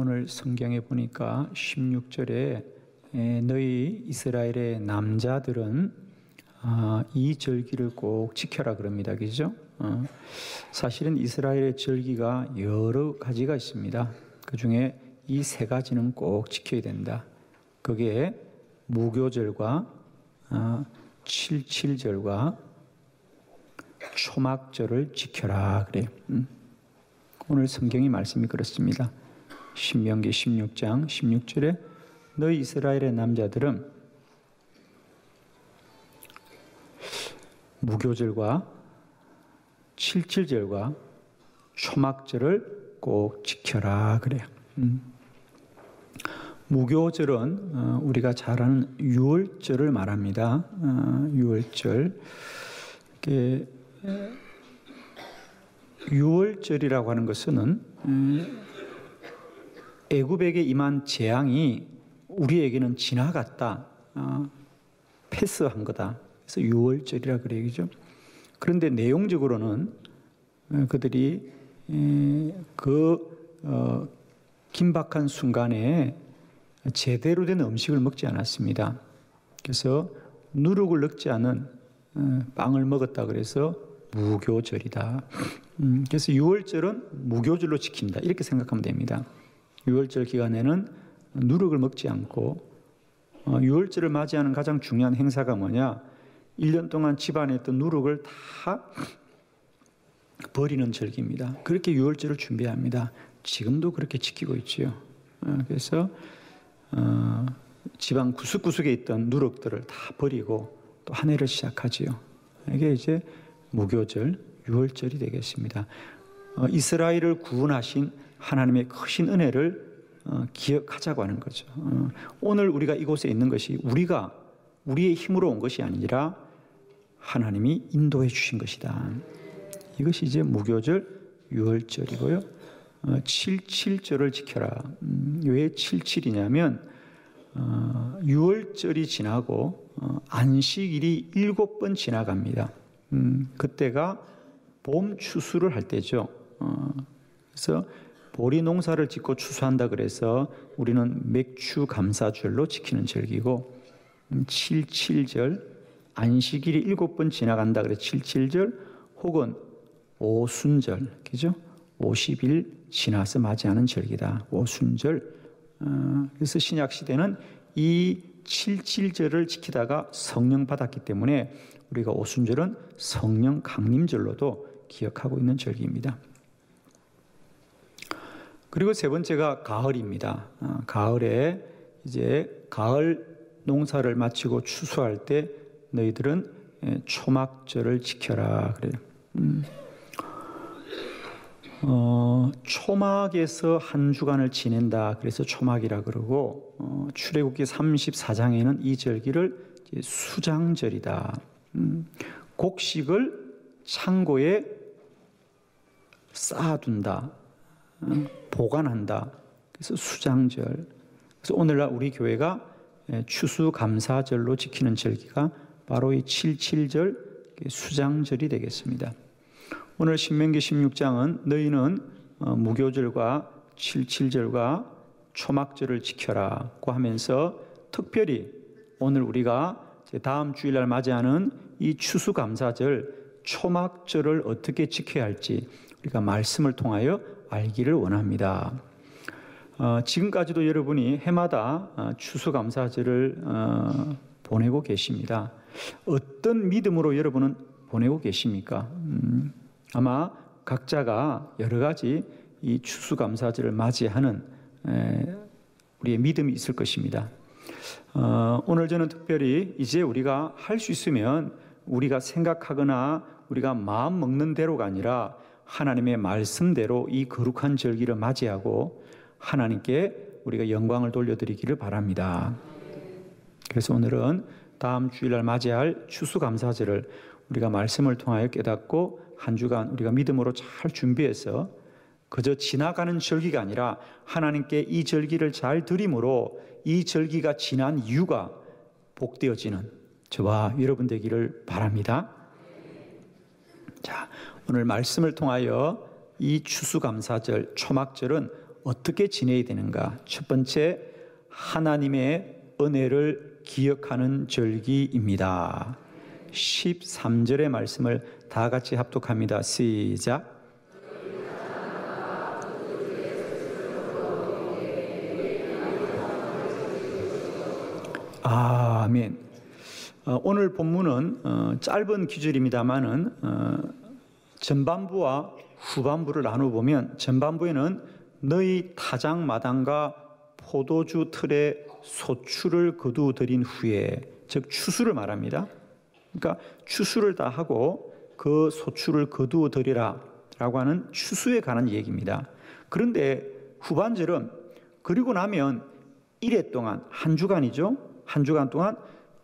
오늘 성경에 보니까 16절에 너희 이스라엘의 남자들은 이 절기를 꼭 지켜라 그럽니다. 그죠? 사실은 이스라엘의 절기가 여러 가지가 있습니다. 그 중에 이 세 가지는 꼭 지켜야 된다. 그게 무교절과 칠칠절과 초막절을 지켜라 그래요. 오늘 성경의 말씀이 그렇습니다. 신명기 16장 16절에 너희 이스라엘의 남자들은 무교절과 칠칠절과 초막절을 꼭 지켜라 그래요. 무교절은 우리가 잘 아는 유월절을 말합니다. 유월절. 유월절이라고 하는 것은 애굽에게 임한 재앙이 우리에게는 지나갔다, 패스한 거다. 그래서 유월절이라 그래요, 그죠? 그런데 내용적으로는 그들이 긴박한 순간에 제대로 된 음식을 먹지 않았습니다. 그래서 누룩을 넣지 않은 빵을 먹었다 그래서 무교절이다. 그래서 유월절은 무교절로 지킨다 이렇게 생각하면 됩니다. 유월절 기간에는 누룩을 먹지 않고 유월절을 맞이하는 가장 중요한 행사가 뭐냐? 1년 동안 집안에 있던 누룩을 다 버리는 절기입니다. 그렇게 유월절을 준비합니다. 지금도 그렇게 지키고 있지요. 그래서 집안 구석구석에 있던 누룩들을 다 버리고 또 한 해를 시작하지요. 이게 이제 무교절, 유월절이 되겠습니다. 이스라엘을 구원하신 하나님의 크신 은혜를 기억하자고 하는 거죠. 오늘 우리가 이곳에 있는 것이 우리의 힘으로 온 것이 아니라 하나님이 인도해 주신 것이다. 이것이 이제 무교절, 유월절이고요. 칠칠절을 지켜라. 왜 칠칠이냐면 유월절이 지나고 안식일이 7번 지나갑니다. 그때가 봄 추수를 할 때죠. 그래서 보리 농사를 짓고 추수한다 그래서 우리는 맥추 감사절로 지키는 절기고, 칠칠절 안식일이 7번 지나간다 그래서 칠칠절 혹은 오순절, 그죠? 50일 지나서 맞이하는 절기다. 오순절. 그래서 신약 시대는 이 칠칠절을 지키다가 성령 받았기 때문에 우리가 오순절은 성령 강림절로도 기억하고 있는 절기입니다. 그리고 세 번째가 가을입니다. 가을에 이제 가을 농사를 마치고 추수할 때 너희들은 초막절을 지켜라 그래요. 초막에서 한 주간을 지낸다 그래서 초막이라 그러고, 출애굽기 34장에는 이 절기를 수장절이다. 곡식을 창고에 쌓아둔다, 보관한다. 그래서 수장절. 그래서 오늘날 우리 교회가 추수감사절로 지키는 절기가 바로 이 칠칠절 수장절이 되겠습니다. 오늘 신명기 16장은 너희는 무교절과 칠칠절과 초막절을 지켜라고 하면서 특별히 오늘 우리가 다음 주일날 맞이하는 이 추수감사절, 초막절을 어떻게 지켜야 할지 우리가 말씀을 통하여 알기를 원합니다. 지금까지도 여러분이 해마다 추수감사절을 보내고 계십니다. 어떤 믿음으로 여러분은 보내고 계십니까? 아마 각자가 여러 가지 이 추수감사절을 맞이하는 우리의 믿음이 있을 것입니다. 오늘 저는 특별히 이제 우리가 할 수 있으면 우리가 생각하거나 우리가 마음 먹는 대로가 아니라 하나님의 말씀대로 이 거룩한 절기를 맞이하고 하나님께 우리가 영광을 돌려드리기를 바랍니다. 그래서 오늘은 다음 주일날 맞이할 추수감사절을 우리가 말씀을 통하여 깨닫고 한 주간 우리가 믿음으로 잘 준비해서 그저 지나가는 절기가 아니라 하나님께 이 절기를 잘 드림으로 이 절기가 지난 이유가 복되어지는 저와 여러분 되기를 바랍니다. 자, 오늘 말씀을 통하여 이 추수감사절, 초막절은 어떻게 지내야 되는가? 첫 번째, 하나님의 은혜를 기억하는 절기입니다. 13절의 말씀을 다 같이 합독합니다. 시작. 아멘. 오늘 본문은 짧은 구절입니다만은 전반부와 후반부를 나눠보면 전반부에는 너희 타작 마당과 포도주 틀에 소출을 거두어들인 후에, 즉 추수를 말합니다. 그러니까 추수를 다 하고 그 소출을 거두어들이라 라고 하는 추수에 관한 얘기입니다. 그런데 후반절은 그리고 나면 이래 동안, 한 주간이죠. 한 주간 동안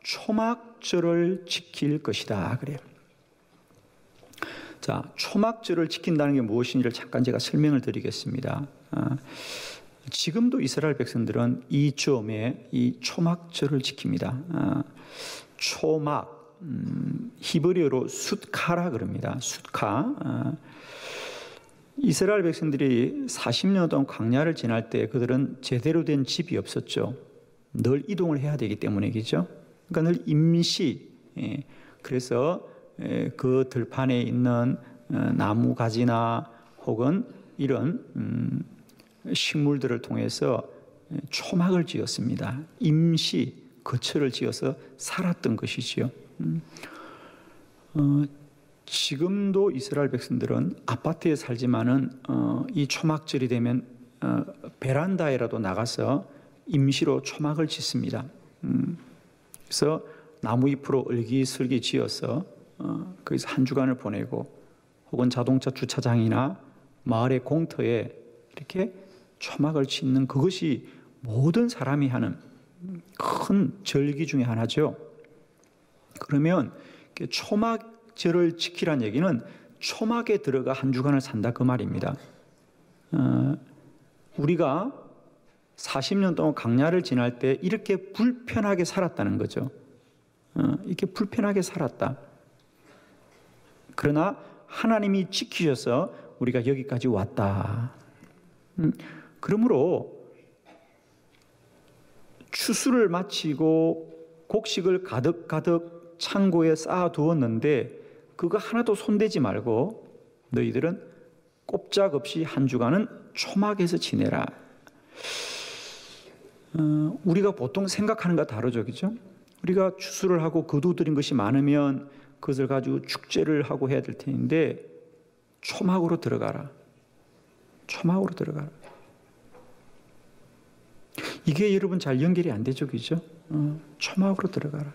초막절을 지킬 것이다 그래요. 자, 초막절을 지킨다는 게 무엇인지를 잠깐 제가 설명을 드리겠습니다. 지금도 이스라엘 백성들은 이 점에 이 초막절을 지킵니다. 초막, 히브리어로 숫카라 그럽니다. 숫카. 이스라엘 백성들이 40년 동안 광야를 지날 때 그들은 제대로 된 집이 없었죠. 늘 이동을 해야 되기 때문이겠죠. 그러니까 늘 임시, 그래서 그 들판에 있는 나무 가지나 혹은 이런 식물들을 통해서 초막을 지었습니다. 임시 거처를 지어서 살았던 것이지요. 지금도 이스라엘 백성들은 아파트에 살지만은 이 초막절이 되면 베란다에라도 나가서 임시로 초막을 짓습니다. 그래서 나무 잎으로 얼기설기 지어서 거기서 한 주간을 보내고 혹은 자동차 주차장이나 마을의 공터에 이렇게 초막을 짓는 그것이 모든 사람이 하는 큰 절기 중에 하나죠. 그러면 초막절을 지키란 얘기는 초막에 들어가 한 주간을 산다 그 말입니다. 우리가 40년 동안 광야를 지날 때 이렇게 불편하게 살았다는 거죠. 이렇게 불편하게 살았다. 그러나 하나님이 지키셔서 우리가 여기까지 왔다. 그러므로 추수를 마치고 곡식을 가득가득 창고에 쌓아두었는데 그거 하나도 손대지 말고 너희들은 꼼짝없이 한 주간은 초막에서 지내라. 우리가 보통 생각하는 것 다르죠, 그죠? 우리가 추수를 하고 거두들인 것이 많으면 그것을 가지고 축제를 하고 해야 될 텐데 초막으로 들어가라. 초막으로 들어가라. 이게 여러분 잘 연결이 안 되죠, 그죠? 초막으로 들어가라.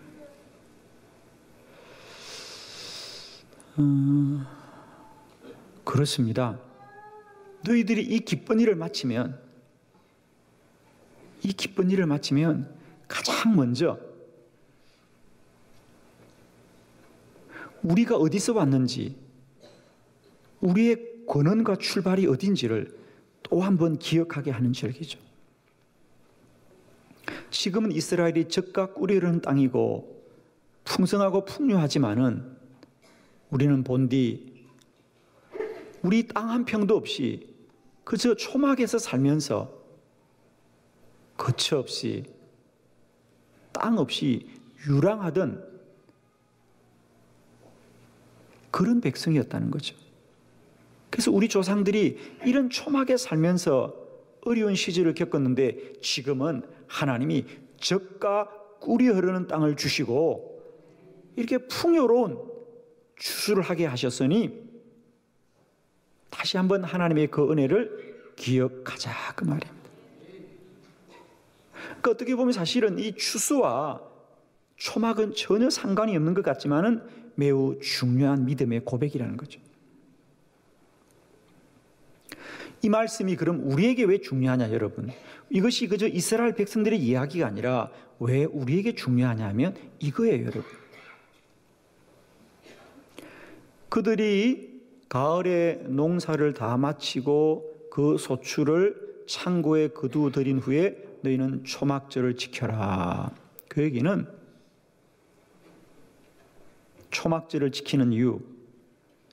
그렇습니다. 너희들이 이 기쁜 일을 마치면 가장 먼저 우리가 어디서 왔는지, 우리의 근원과 출발이 어딘지를 또 한 번 기억하게 하는 절기죠. 지금은 이스라엘이 젖과 꿀이 흐르는 땅이고 풍성하고 풍요하지만은 우리는 본디 우리 땅 한 평도 없이 그저 초막에서 살면서 거처 없이 땅 없이 유랑하던 그런 백성이었다는 거죠. 그래서 우리 조상들이 이런 초막에 살면서 어려운 시절을 겪었는데 지금은 하나님이 젖과 꿀이 흐르는 땅을 주시고 이렇게 풍요로운 추수를 하게 하셨으니 다시 한번 하나님의 그 은혜를 기억하자 그 말입니다. 그러니까 어떻게 보면 사실은 이 추수와 초막은 전혀 상관이 없는 것 같지만은 매우 중요한 믿음의 고백이라는 거죠. 이 말씀이 그럼 우리에게 왜 중요하냐 여러분? 이것이 그저 이스라엘 백성들의 이야기가 아니라 왜 우리에게 중요하냐 하면 이거예요 여러분. 그들이 가을에 농사를 다 마치고 그 소출을 창고에 거두어들인 후에 너희는 초막절을 지켜라. 그 얘기는 초막절을 지키는 이유,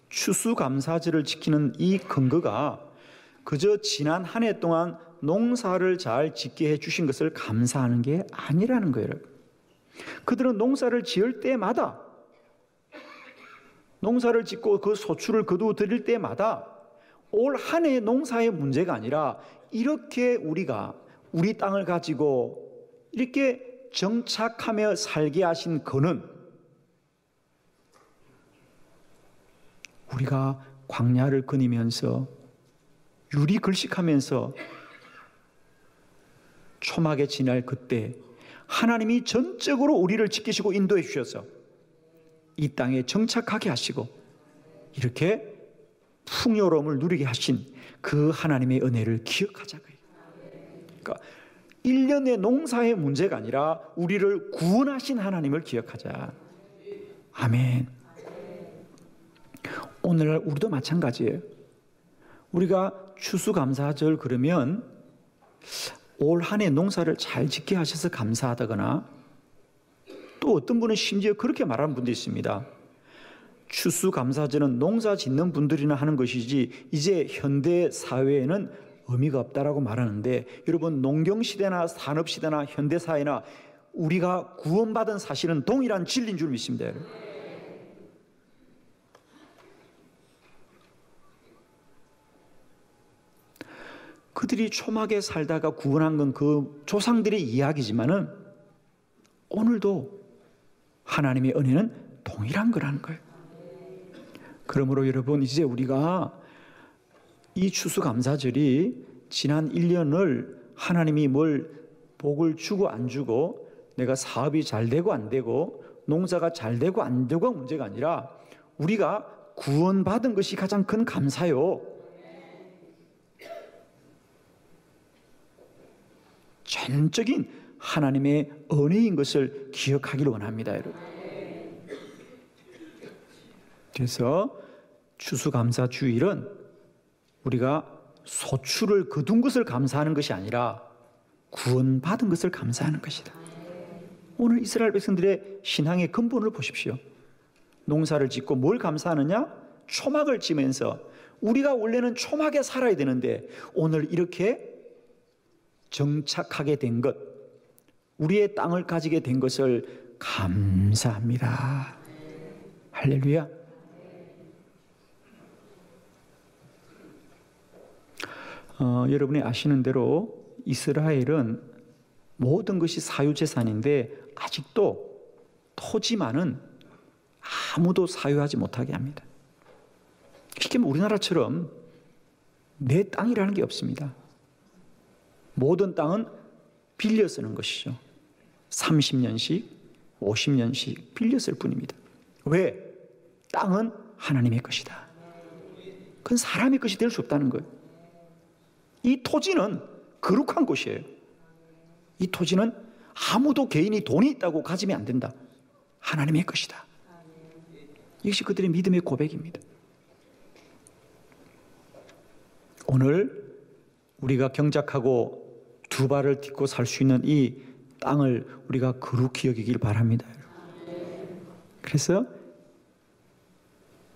추수감사절을 지키는 이 근거가 그저 지난 한 해 동안 농사를 잘 짓게 해주신 것을 감사하는 게 아니라는 거예요. 그들은 농사를 지을 때마다, 농사를 짓고 그 소출을 거두어 드릴 때마다 올 한 해의 농사의 문제가 아니라 이렇게 우리가 우리 땅을 가지고 이렇게 정착하며 살게 하신 그는 우리가 광야를 거니면서 유리 걸식하면서 초막에 지날 그때 하나님이 전적으로 우리를 지키시고 인도해 주셔서 이 땅에 정착하게 하시고 이렇게 풍요로움을 누리게 하신 그 하나님의 은혜를 기억하자고요. 그러니까 1년의 농사의 문제가 아니라 우리를 구원하신 하나님을 기억하자. 아멘. 오늘날 우리도 마찬가지예요. 우리가 추수감사절 그러면 올 한 해 농사를 잘 짓게 하셔서 감사하다거나, 또 어떤 분은 심지어 그렇게 말하는 분도 있습니다. 추수감사절은 농사 짓는 분들이나 하는 것이지 이제 현대 사회에는 의미가 없다라고 말하는데, 여러분 농경시대나 산업시대나 현대사회나 우리가 구원받은 사실은 동일한 진리인 줄 믿습니다. 여러분. 그들이 초막에 살다가 구원한 건 그 조상들의 이야기지만은 오늘도 하나님의 은혜는 동일한 거라는 거예요. 그러므로 여러분, 이제 우리가 이 추수감사절이 지난 1년을 하나님이 뭘 복을 주고 안 주고, 내가 사업이 잘 되고 안 되고 농사가 잘 되고 안 되고가 문제가 아니라 우리가 구원받은 것이 가장 큰 감사요. 전적인 하나님의 은혜인 것을 기억하기를 원합니다, 여러분. 그래서 추수감사주일은 우리가 소출을 거둔 것을 감사하는 것이 아니라 구원받은 것을 감사하는 것이다. 오늘 이스라엘 백성들의 신앙의 근본을 보십시오. 농사를 짓고 뭘 감사하느냐? 초막을 지면서 우리가 원래는 초막에 살아야 되는데 오늘 이렇게 정착하게 된 것, 우리의 땅을 가지게 된 것을 감사합니다. 할렐루야. 여러분이 아시는 대로 이스라엘은 모든 것이 사유재산인데 아직도 토지만은 아무도 사유하지 못하게 합니다. 쉽게 말하면 우리나라처럼 내 땅이라는 게 없습니다. 모든 땅은 빌려 쓰는 것이죠. 30년씩, 50년씩 빌려 쓸 뿐입니다. 왜? 땅은 하나님의 것이다. 그건 사람의 것이 될 수 없다는 거예요. 이 토지는 거룩한 곳이에요. 이 토지는 아무도 개인이 돈이 있다고 가지면 안 된다. 하나님의 것이다. 이것이 그들의 믿음의 고백입니다. 오늘 우리가 경작하고 두 발을 딛고 살 수 있는 이 땅을 우리가 거룩히 여기길 바랍니다. 그래서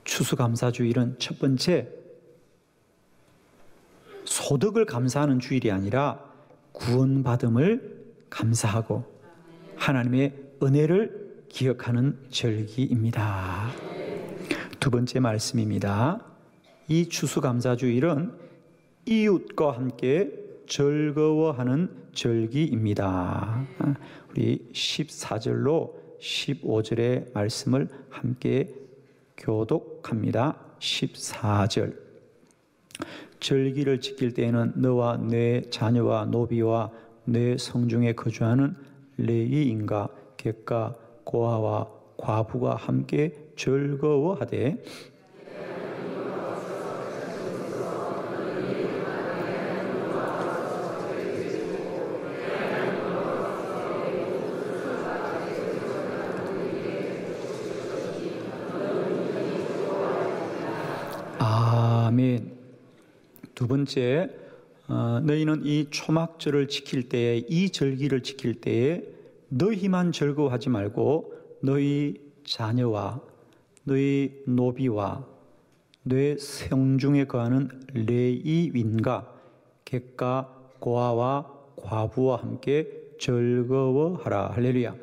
추수감사주일은 첫 번째, 소득을 감사하는 주일이 아니라 구원받음을 감사하고 하나님의 은혜를 기억하는 절기입니다. 두 번째 말씀입니다. 이 추수감사주일은 이웃과 함께 즐거워하는 절기입니다. 우리 14절로 15절의 말씀을 함께 교독합니다. 14절. 절기를 지킬 때에는 너와 내 자녀와 노비와 내 성중에 거주하는 레위인과 객과 고아와 과부가 함께 즐거워하되 아멘. 두 번째, 너희는 이 초막절을 지킬 때에, 이 절기를 지킬 때에 너희만 즐거워하지 말고 너희 자녀와 너희 노비와 너희 성중에 거하는 레위인과 객과 고아와 과부와 함께 즐거워하라. 할렐루야.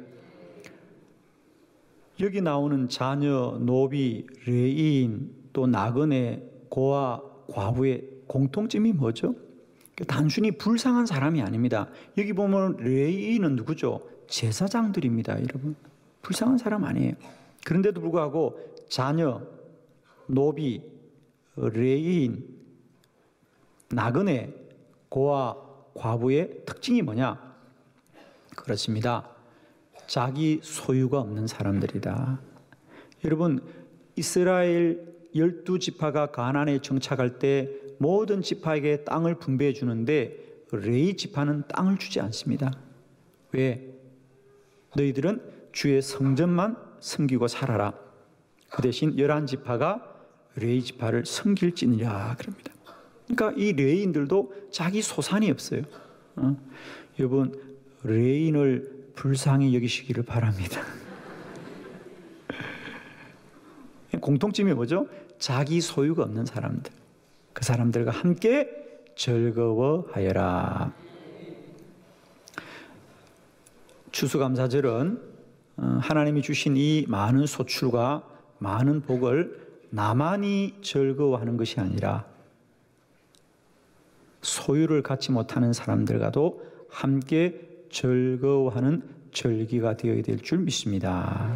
여기 나오는 자녀, 노비, 레이인, 또 나그네, 고아, 과부의 공통점이 뭐죠? 단순히 불쌍한 사람이 아닙니다. 여기 보면 레이인은 누구죠? 제사장들입니다, 여러분. 불쌍한 사람 아니에요. 그런데도 불구하고 자녀, 노비, 레이인, 나그네, 고아, 과부의 특징이 뭐냐? 그렇습니다. 자기 소유가 없는 사람들이다. 여러분, 이스라엘 12지파가 가나안에 정착할 때 모든 지파에게 땅을 분배해 주는데 레위 지파는 땅을 주지 않습니다. 왜? 너희들은 주의 성전만 섬기고 살아라. 그 대신 11지파가 레위 지파를 섬길지니라 그럽니다. 그러니까 이 레위인들도 자기 소산이 없어요. 여러분, 레위인을 불쌍히 여기시기를 바랍니다. 공통점이 뭐죠? 자기 소유가 없는 사람들. 그 사람들과 함께 즐거워하여라. 추수감사절은 하나님이 주신 이 많은 소출과 많은 복을 나만이 즐거워하는 것이 아니라 소유를 갖지 못하는 사람들과도 함께 즐거워하는 절기가 되어야 될 줄 믿습니다.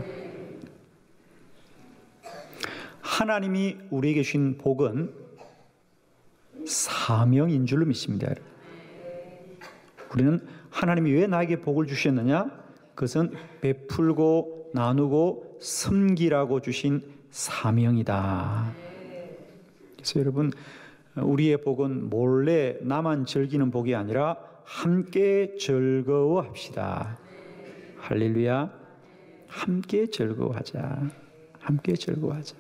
하나님이 우리에게 주신 복은 사명인 줄로 믿습니다. 우리는 하나님이 왜 나에게 복을 주셨느냐? 그것은 베풀고 나누고 섬기라고 주신 사명이다. 그래서 여러분, 우리의 복은 몰래 나만 즐기는 복이 아니라 함께 즐거워합시다. 할렐루야. 함께 즐거워하자. 함께 즐거워하자.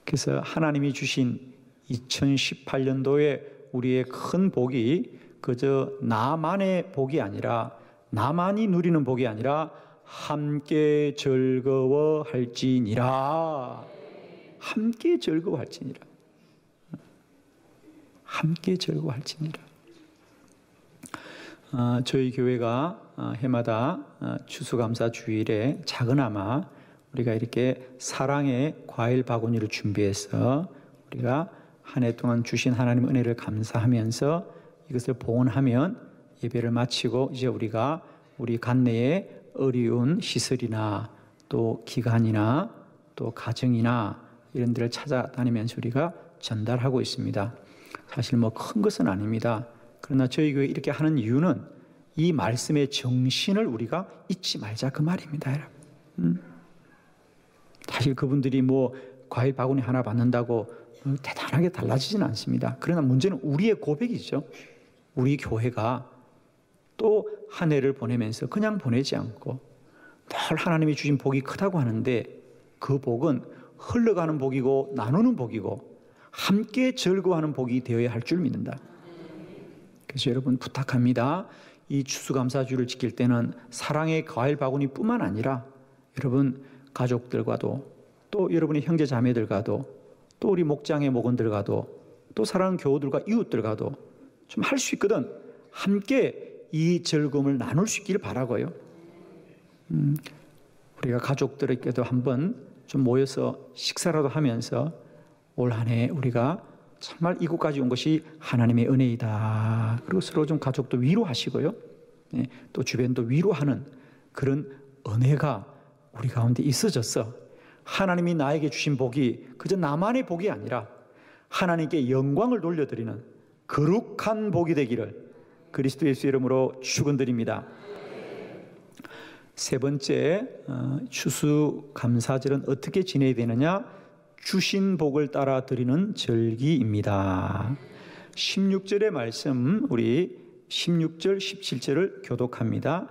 그래서 하나님이 주신 2018년도에 우리의 큰 복이 그저 나만의 복이 아니라, 나만이 누리는 복이 아니라 함께 즐거워할지니라. 함께 즐거워할지니라. 함께 즐거워할지니라. 저희 교회가 해마다 추수감사 주일에 작은아마 우리가 이렇게 사랑의 과일 바구니를 준비해서 우리가 한 해 동안 주신 하나님 은혜를 감사하면서 이것을 봉헌하면 예배를 마치고 이제 우리가 우리 관내에 어려운 시설이나 또 기관이나 또 가정이나 이런 데를 찾아다니면서 우리가 전달하고 있습니다. 사실 뭐 큰 것은 아닙니다. 그러나 저희 교회 이렇게 하는 이유는 이 말씀의 정신을 우리가 잊지 말자 그 말입니다, 여러분. 사실 그분들이 뭐 과일 바구니 하나 받는다고 대단하게 달라지지는 않습니다. 그러나 문제는 우리의 고백이죠. 우리 교회가 또 한 해를 보내면서 그냥 보내지 않고 늘 하나님이 주신 복이 크다고 하는데 그 복은 흘러가는 복이고 나누는 복이고 함께 즐거워하는 복이 되어야 할 줄 믿는다. 그래서 여러분 부탁합니다. 이 추수감사주를 지킬 때는 사랑의 과일 바구니뿐만 아니라 여러분 가족들과도 또 여러분의 형제 자매들과도 또 우리 목장의 목원들과도 또 사랑하는 교우들과 이웃들과도 좀 할 수 있거든. 함께 이 즐거움을 나눌 수 있기를 바라고요. 우리가 가족들에게도 한번 좀 모여서 식사라도 하면서 올 한 해 우리가 정말 이곳까지 온 것이 하나님의 은혜이다. 그리고 서로 좀 가족도 위로하시고요. 또 주변도 위로하는 그런 은혜가 우리 가운데 있어졌어. 하나님이 나에게 주신 복이 그저 나만의 복이 아니라 하나님께 영광을 돌려드리는 거룩한 복이 되기를 그리스도 예수 이름으로 축원드립니다. 세 번째, 추수감사절은 어떻게 지내야 되느냐? 주신 복을 따라 드리는 절기입니다. 16절의 말씀, 우리 16절, 17절을 교독합니다.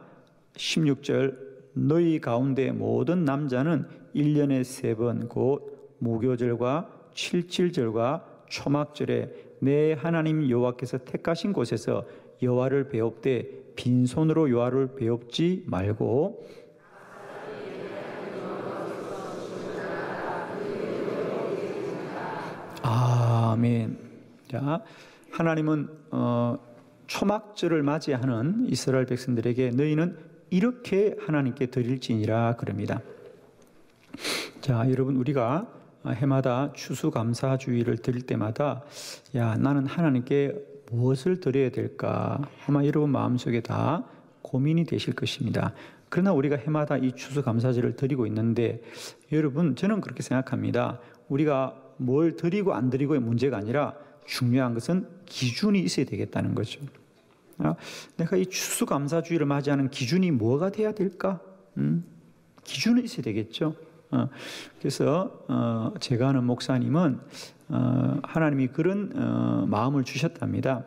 16절, 너희 가운데 모든 남자는 1년에 3번 곧 무교절과 칠칠절과 초막절에 내 하나님 여호와께서 택하신 곳에서 여호와를 배웁되 빈손으로 여호와를 배웁지 말고 아멘. 자, 하나님은 초막절을 맞이하는 이스라엘 백성들에게 너희는 이렇게 하나님께 드릴지니라 그럽니다. 자, 여러분, 우리가 해마다 추수감사주의를 드릴 때마다 나는 하나님께 무엇을 드려야 될까? 아마 여러분 마음속에 다 고민이 되실 것입니다. 그러나 우리가 해마다 이 추수감사제를 드리고 있는데 여러분, 저는 그렇게 생각합니다. 우리가 뭘 드리고 안 드리고의 문제가 아니라 중요한 것은 기준이 있어야 되겠다는 거죠. 내가 이 추수감사주의를 맞이하는 기준이 뭐가 돼야 될까? 기준이 있어야 되겠죠. 그래서 제가 아는 목사님은 하나님이 그런 마음을 주셨답니다.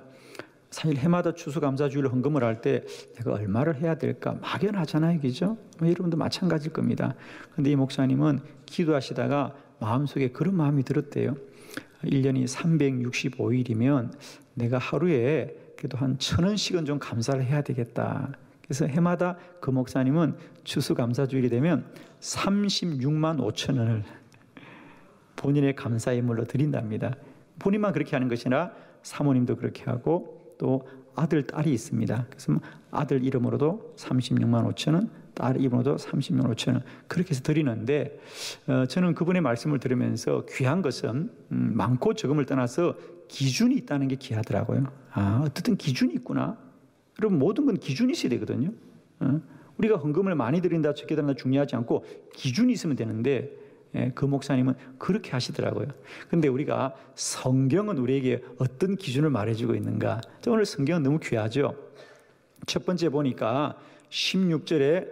사실 해마다 추수감사주의를 헌금을 할 때 내가 얼마를 해야 될까 막연하잖아요, 그죠? 여러분도 마찬가지일 겁니다. 그런데 이 목사님은 기도하시다가 마음속에 그런 마음이 들었대요. 1년이 365일이면 내가 하루에 그래도 한 1,000원씩은 좀 감사를 해야 되겠다. 그래서 해마다 그 목사님은 추수감사주일이 되면 36만 5천 원을 본인의 감사예물로 드린답니다. 본인만 그렇게 하는 것이 아니라 사모님도 그렇게 하고 또 아들, 딸이 있습니다. 그래서 아들 이름으로도 36만 5천 원, 딸 이름으로도 36만 5천 원 그렇게 해서 드리는데 저는 그분의 말씀을 들으면서 귀한 것은 많고 적음을 떠나서 기준이 있다는 게 귀하더라고요. 어쨌든 기준이 있구나. 여러분, 모든 건 기준이 있어야 되거든요. 우리가 헌금을 많이 드린다 적게 드린다 중요하지 않고 기준이 있으면 되는데 그 목사님은 그렇게 하시더라고요. 그런데 우리가 성경은 우리에게 어떤 기준을 말해주고 있는가? 오늘 성경은 너무 귀하죠. 첫 번째 보니까 16절에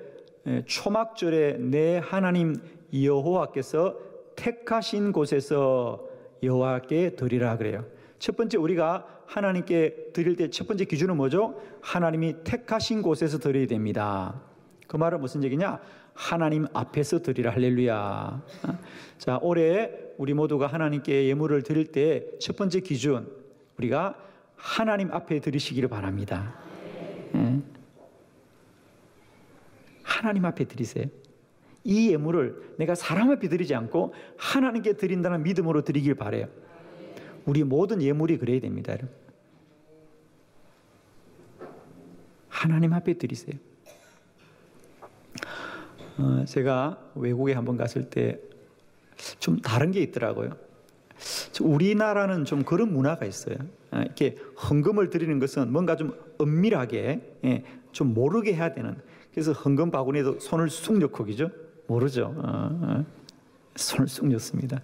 초막절에 내 하나님 여호와께서 택하신 곳에서 여호와께 드리라 그래요. 첫 번째 우리가 하나님께 드릴 때 첫 번째 기준은 뭐죠? 하나님이 택하신 곳에서 드려야 됩니다. 그 말은 무슨 얘기냐? 하나님 앞에서 드리라. 할렐루야. 자, 올해 우리 모두가 하나님께 예물을 드릴 때 첫 번째 기준, 우리가 하나님 앞에 드리시기를 바랍니다. 하나님 앞에 드리세요. 이 예물을 내가 사람 앞에 드리지 않고 하나님께 드린다는 믿음으로 드리길 바라요. 우리 모든 예물이 그래야 됩니다. 여러분. 하나님 앞에 드리세요. 제가 외국에 한번 갔을 때 좀 다른 게 있더라고요. 우리나라는 좀 그런 문화가 있어요. 이렇게 헌금을 드리는 것은 뭔가 좀 은밀하게 좀 모르게 해야 되는. 그래서 헌금 바구니에도 손을 쑥 넣고, 그죠? 모르죠. 손을 쑥 넣습니다.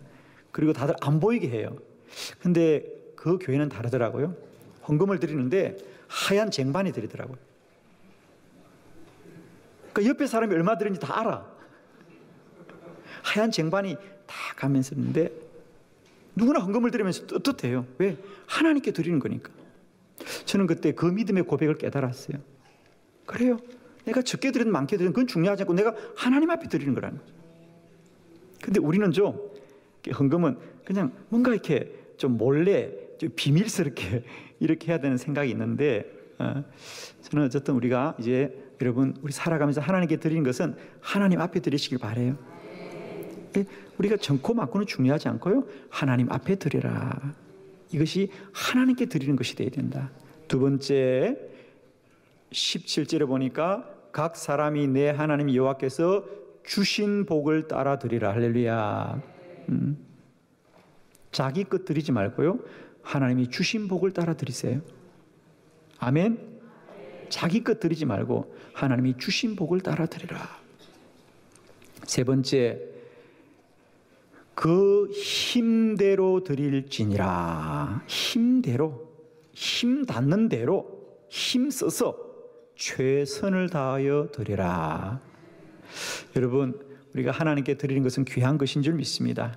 그리고 다들 안 보이게 해요. 근데 그 교회는 다르더라고요. 헌금을 드리는데 하얀 쟁반이 드리더라고요. 그러니까 옆에 사람이 얼마 드리는지 다 알아. 하얀 쟁반이 다 가면서 있는데 누구나 헌금을 드리면서 떳떳해요. 왜? 하나님께 드리는 거니까. 저는 그때 그 믿음의 고백을 깨달았어요. 그래요. 내가 적게 드리든 많게 드리든 그건 중요하지 않고 내가 하나님 앞에 드리는 거라는 거죠. 근데 우리는 좀 헌금은 그냥 뭔가 이렇게 좀 몰래 좀 비밀스럽게 이렇게 해야 되는 생각이 있는데 저는 어쨌든 우리가 이제 여러분 우리 살아가면서 하나님께 드리는 것은 하나님 앞에 드리시길 바라요. 우리가 정코 맞고는 중요하지 않고요. 하나님 앞에 드리라. 이것이 하나님께 드리는 것이 되어야 된다. 두 번째 17절에 보니까 각 사람이 내 하나님 여호와께서 주신 복을 따라 드리라. 할렐루야. 자기 것 드리지 말고요. 하나님이 주신 복을 따라 드리세요. 아멘. 자기 것 드리지 말고 하나님이 주신 복을 따라 드리라. 세 번째, 그 힘대로 드릴지니라. 힘대로, 힘 닿는 대로 힘써서 최선을 다하여 드리라. 여러분, 우리가 하나님께 드리는 것은 귀한 것인 줄 믿습니다.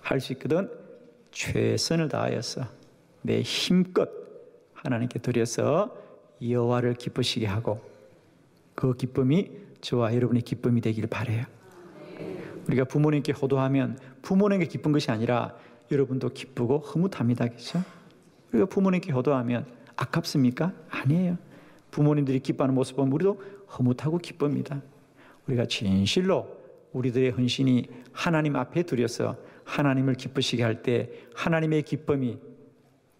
할 수 있거든 최선을 다하여서 내 힘껏 하나님께 드려서 여호와를 기쁘시게 하고 그 기쁨이 저와 여러분의 기쁨이 되기를 바라요. 우리가 부모님께 효도하면 부모님께 기쁜 것이 아니라 여러분도 기쁘고 흐뭇합니다. 그렇죠? 우리가 부모님께 효도하면 아깝습니까? 아니에요. 부모님들이 기뻐하는 모습 보면 우리도 흐뭇하고 기쁩니다. 우리가 진실로 우리들의 헌신이 하나님 앞에 드려서 하나님을 기쁘시게 할 때 하나님의 기쁨이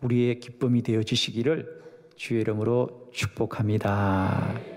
우리의 기쁨이 되어지시기를 주의 이름으로 축복합니다.